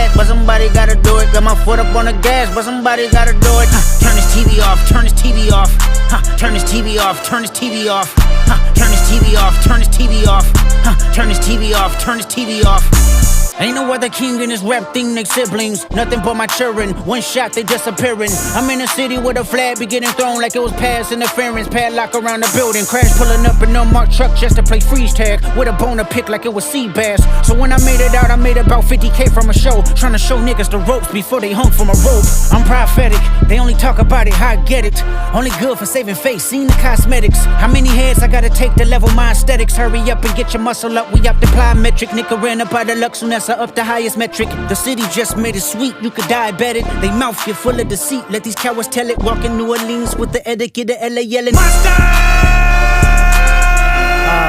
that, but somebody gotta do it. Got my foot up on the gas, but somebody gotta do it. Turn this TV off, turn this TV off. Turn this TV off, turn this TV off. Turn this TV off, turn this TV off. Turn this TV off, turn this TV off. Ain't no other king in this rap thing, they siblings. Nothing but my children, one shot, they disappearing. I'm in a city with a flag be getting thrown like it was pass interference. Padlock around the building, crash pulling up an unmarked truck just to play freeze tag. With a bone to pick like it was sea bass. So when I made it out, I made about 50K from a show. Trying to show niggas the ropes before they hung from a rope. I'm prophetic, they only talk about it, how I get it. Only good for saving face, seen the cosmetics. How many heads I gotta take to level my aesthetics? Hurry up and get your muscle up, we up the plyometric. Nigga ran up out of luck, soon as I up the highest metric. The city just made it sweet, you could diabetic. They mouth get full of deceit, let these cowards tell it. Walking New Orleans with the etiquette of LA yelling Monster!